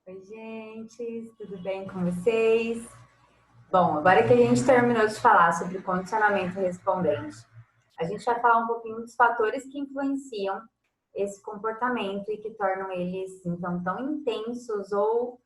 Oi, gente, tudo bem com vocês? Bom, agora que a gente terminou de falar sobre condicionamento respondente, a gente vai falar um pouquinho dos fatores que influenciam esse comportamento e que tornam eles, então, tão intensos ou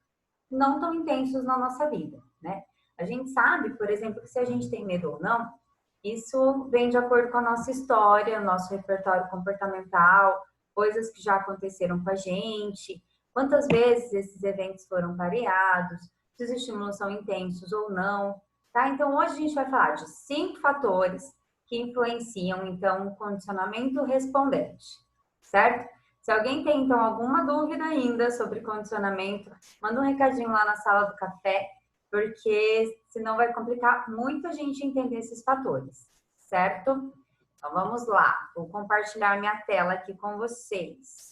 não tão intensos na nossa vida, né? A gente sabe, por exemplo, que se a gente tem medo ou não, isso vem de acordo com a nossa história, nosso repertório comportamental, coisas que já aconteceram com a gente, quantas vezes esses eventos foram pareados, se os estímulos são intensos ou não, tá? Então, hoje a gente vai falar de 5 fatores que influenciam, então, o condicionamento respondente, certo? Se alguém tem, então, alguma dúvida ainda sobre condicionamento, manda um recadinho lá na sala do café, porque senão vai complicar muito a gente entender esses fatores, certo? Então vamos lá, vou compartilhar minha tela aqui com vocês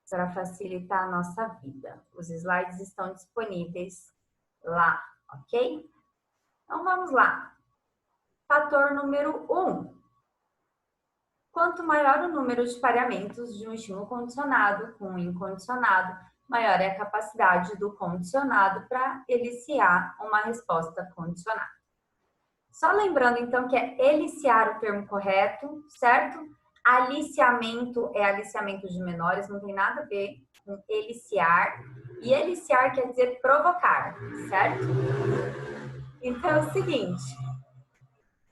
para facilitar a nossa vida. Os slides estão disponíveis lá, ok? Então vamos lá. Fator número 1. Quanto maior o número de pareamentos de um estímulo condicionado com um incondicionado, maior é a capacidade do condicionado para eliciar uma resposta condicionada. Só lembrando, então, que é eliciar o termo correto, certo? Aliciamento é aliciamento de menores, não tem nada a ver com eliciar. E eliciar quer dizer provocar, certo? Então é o seguinte,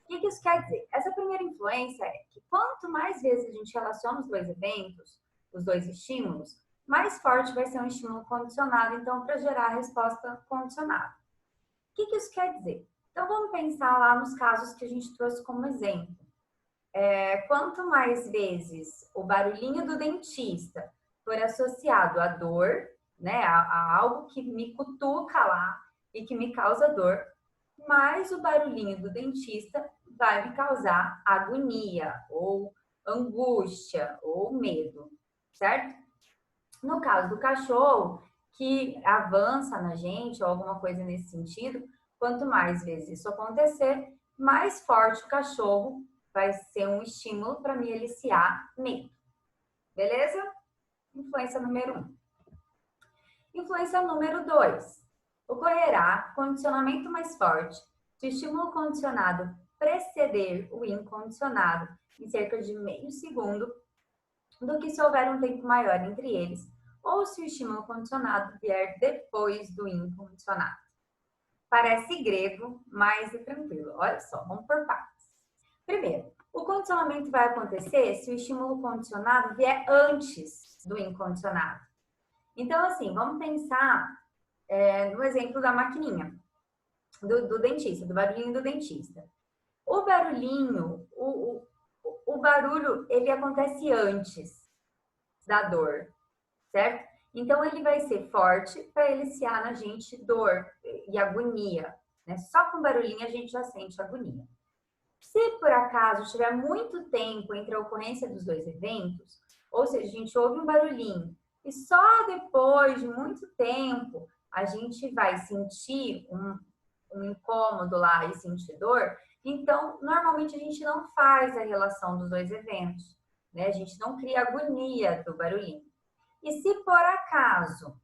o que isso quer dizer? Essa primeira influência é que quanto mais vezes a gente relaciona os dois eventos, os dois estímulos, mais forte vai ser um estímulo condicionado, então, para gerar a resposta condicionada. O que isso quer dizer? Então, vamos pensar lá nos casos que a gente trouxe como exemplo. Quanto mais vezes o barulhinho do dentista for associado à dor, né, a algo que me cutuca lá e que me causa dor, mais o barulhinho do dentista vai me causar agonia, ou angústia, ou medo, certo? No caso do cachorro, que avança na gente, ou alguma coisa nesse sentido, quanto mais vezes isso acontecer, mais forte o cachorro vai ser um estímulo para me eliciar medo. Beleza? Influência número 1. Influência número 2. Ocorrerá condicionamento mais forte se o estímulo condicionado preceder o incondicionado em cerca de meio segundo do que se houver um tempo maior entre eles, ou se o estímulo condicionado vier depois do incondicionado. Parece grego, mas é tranquilo. Olha só, vamos por partes. Primeiro, o condicionamento vai acontecer se o estímulo condicionado vier antes do incondicionado. Então, assim, vamos pensar no exemplo da maquininha, do dentista, do barulhinho do dentista. O barulhinho, o barulho, ele acontece antes da dor, certo? Então, ele vai ser forte para eliciar na gente dor e agonia, né? Só com barulhinho a gente já sente agonia. Se por acaso tiver muito tempo entre a ocorrência dos dois eventos, ou seja, a gente ouve um barulhinho e só depois de muito tempo a gente vai sentir um incômodo lá e sentir dor, então normalmente a gente não faz a relação dos dois eventos, né? A gente não cria agonia do barulhinho. E se por acaso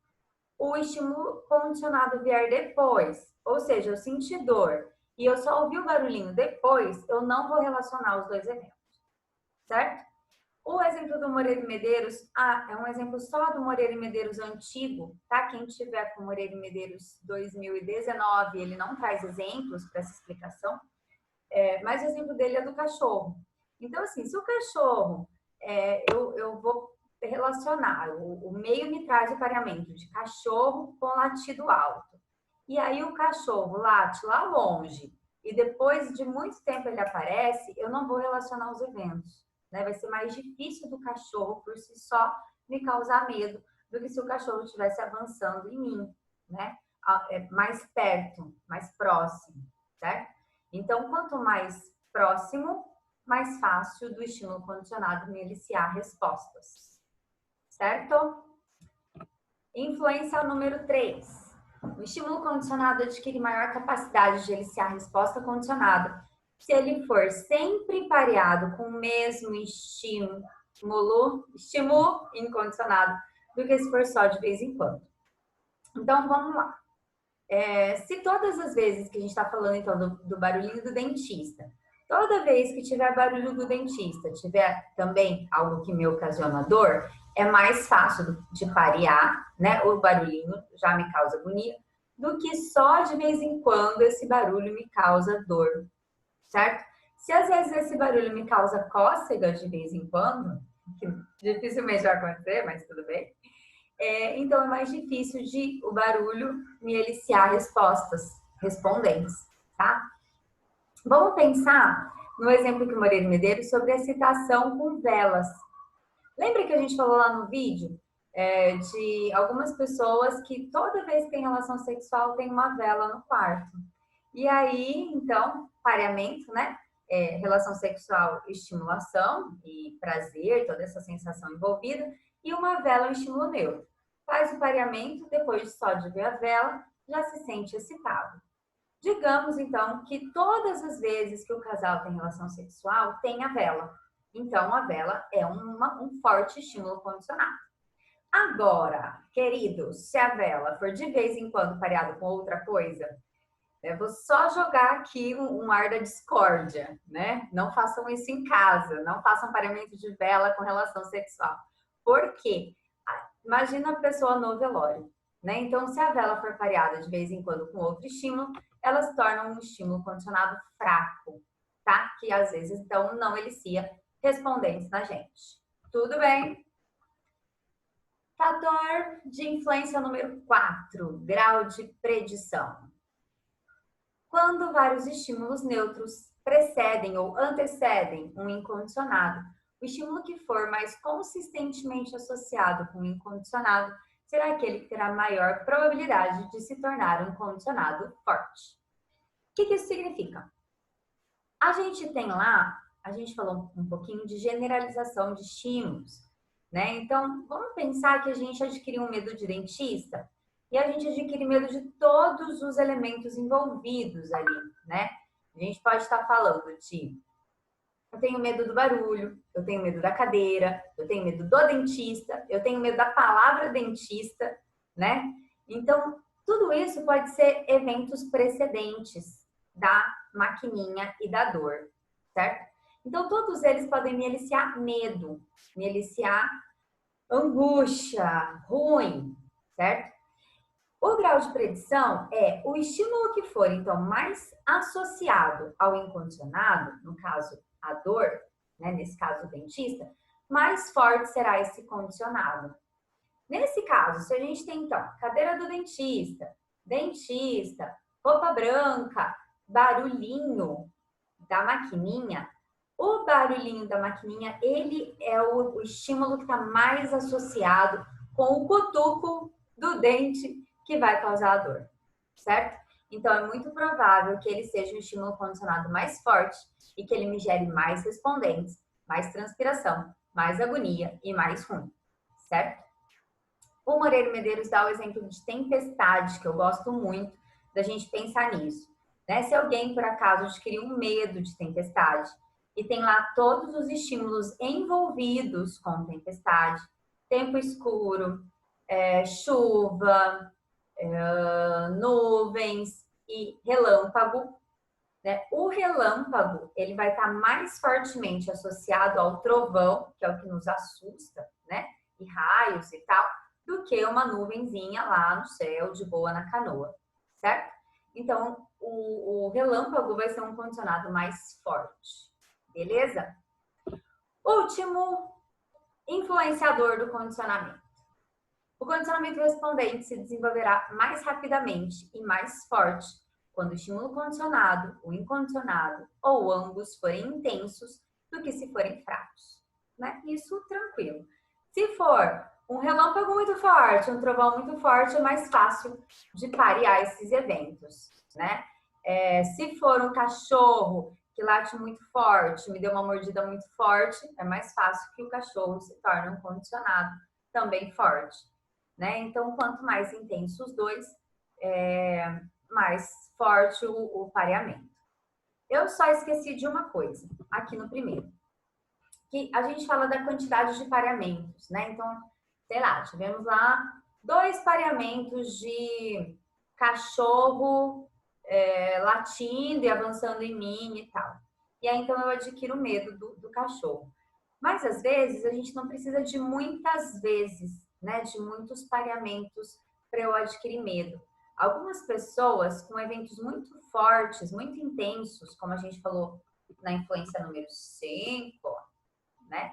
o estímulo condicionado vier depois, ou seja, eu senti dor e eu só ouvi o barulhinho depois, eu não vou relacionar os dois eventos, certo? O exemplo do Moreira e Medeiros, é um exemplo só do Moreira e Medeiros antigo, tá? Quem tiver com Moreira e Medeiros 2019, ele não traz exemplos para essa explicação, mas o exemplo dele é do cachorro. Então, assim, se o cachorro, eu vou relacionar, o meio me traz o pareamento de cachorro com latido alto. E aí o cachorro late lá longe e depois de muito tempo ele aparece, eu não vou relacionar os eventos, né? Vai ser mais difícil do cachorro por si só me causar medo do que se o cachorro estivesse avançando em mim, né? Mais perto, mais próximo, certo? Então, quanto mais próximo, mais fácil do estímulo condicionado me eliciar respostas, certo? Influência número 3. O estímulo condicionado adquire maior capacidade de eliciar resposta condicionada se ele for sempre pareado com o mesmo estímulo incondicionado do que se for só de vez em quando. Então, vamos lá. Se todas as vezes que a gente está falando, então, do barulhinho do dentista, toda vez que tiver barulho do dentista, tiver também algo que me ocasiona dor, é mais fácil de parear, né? O barulhinho já me causa agonia, do que só de vez em quando esse barulho me causa dor, certo? Se às vezes esse barulho me causa cócega de vez em quando, que dificilmente vai acontecer, mas tudo bem, então é mais difícil de o barulho me eliciar respondentes, tá? Vamos pensar no exemplo que o Moreira me deu sobre a excitação com velas. Lembra que a gente falou lá no vídeo de algumas pessoas que toda vez que tem relação sexual tem uma vela no quarto. E aí, então, pareamento, né? Relação sexual, estimulação e prazer, toda essa sensação envolvida, e uma vela, um estímulo neutro. Faz o pareamento, depois só de ver a vela, já se sente excitado. Digamos, então, que todas as vezes que o casal tem relação sexual, tem a vela. Então, a vela é um forte estímulo condicionado. Agora, queridos, se a vela for de vez em quando pareada com outra coisa, eu vou só jogar aqui um ar da discórdia, né? Não façam isso em casa, não façam pareamento de vela com relação sexual. Por quê? Imagina a pessoa no velório, né? Então, se a vela for pareada de vez em quando com outro estímulo, ela se torna um estímulo condicionado fraco, tá? Que às vezes, então, não elicia respondentes na gente. Tudo bem? Fator de influência número 4, grau de predição. Quando vários estímulos neutros precedem ou antecedem um incondicionado, o estímulo que for mais consistentemente associado com o incondicionado será aquele que terá maior probabilidade de se tornar um condicionado forte. O que isso significa? A gente tem lá, a gente falou um pouquinho de generalização de estímulos, né? Então, vamos pensar que a gente adquiriu um medo de dentista e a gente adquire medo de todos os elementos envolvidos ali, né? A gente pode estar falando de eu tenho medo do barulho, eu tenho medo da cadeira, eu tenho medo do dentista, eu tenho medo da palavra dentista, né? Então, tudo isso pode ser eventos precedentes da maquininha e da dor, certo? Então, todos eles podem me eliciar medo, me eliciar angústia, ruim, certo? O grau de predição é o estímulo que for, então, mais associado ao incondicionado, no caso, a dor, né, nesse caso, o dentista, mais forte será esse condicionado. Nesse caso, se a gente tem, então, cadeira do dentista, roupa branca, barulhinho da maquininha, o barulhinho da maquininha, ele é o estímulo que está mais associado com o cutuco do dente que vai causar a dor, certo? Então, é muito provável que ele seja um estímulo condicionado mais forte e que ele me gere mais respondentes, mais transpiração, mais agonia e mais ruim, certo? O Moreira Medeiros dá o exemplo de tempestade, que eu gosto muito da gente pensar nisso. Né? Se alguém, por acaso, adquiriu um medo de tempestade e tem lá todos os estímulos envolvidos com tempestade, tempo escuro, chuva, nuvens e relâmpago, né? O relâmpago ele vai estar mais fortemente associado ao trovão, que é o que nos assusta, né? E raios e tal, do que uma nuvenzinha lá no céu, de boa na canoa, certo? Então, o relâmpago vai ser um condicionado mais forte, beleza? Último influenciador do condicionamento. O condicionamento respondente se desenvolverá mais rapidamente e mais forte quando o estímulo condicionado, o incondicionado ou ambos forem intensos do que se forem fracos, né? Isso tranquilo. Se for um relâmpago muito forte, um trovão muito forte, é mais fácil de parear esses eventos, né? Se for um cachorro que late muito forte, me deu uma mordida muito forte, é mais fácil que o cachorro se torne um condicionado também forte, né? Então, quanto mais intenso os dois, mais forte o pareamento. Eu só esqueci de uma coisa aqui no primeiro, que a gente fala da quantidade de pareamentos, né? Então, sei lá, tivemos lá 2 pareamentos de cachorro latindo e avançando em mim e tal. E aí, então, eu adquiro medo do cachorro. Mas, às vezes, a gente não precisa de muitas vezes, né? De muitos pareamentos para eu adquirir medo. Algumas pessoas com eventos muito fortes, muito intensos, como a gente falou na influência número 5, né?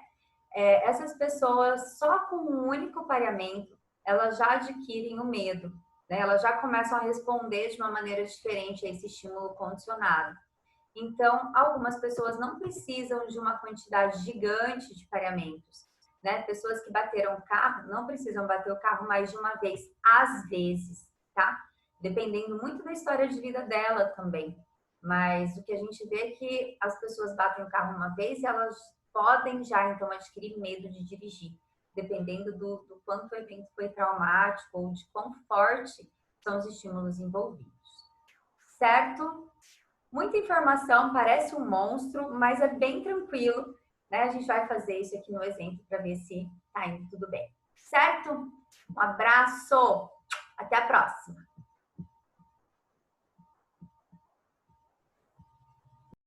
Essas pessoas, só com um único pareamento, elas já adquirem o medo, né? Elas já começam a responder de uma maneira diferente a esse estímulo condicionado. Então, algumas pessoas não precisam de uma quantidade gigante de pareamentos, né? Pessoas que bateram o carro não precisam bater o carro mais de uma vez, às vezes, tá? Dependendo muito da história de vida dela também. Mas o que a gente vê é que as pessoas batem o carro uma vez e elas podem já, então, adquirir medo de dirigir, dependendo do quanto o evento foi traumático ou de quão forte são os estímulos envolvidos. Certo? Muita informação, parece um monstro, mas é bem tranquilo, né? A gente vai fazer isso aqui no exemplo para ver se tá indo tudo bem. Certo? Um abraço! Até a próxima!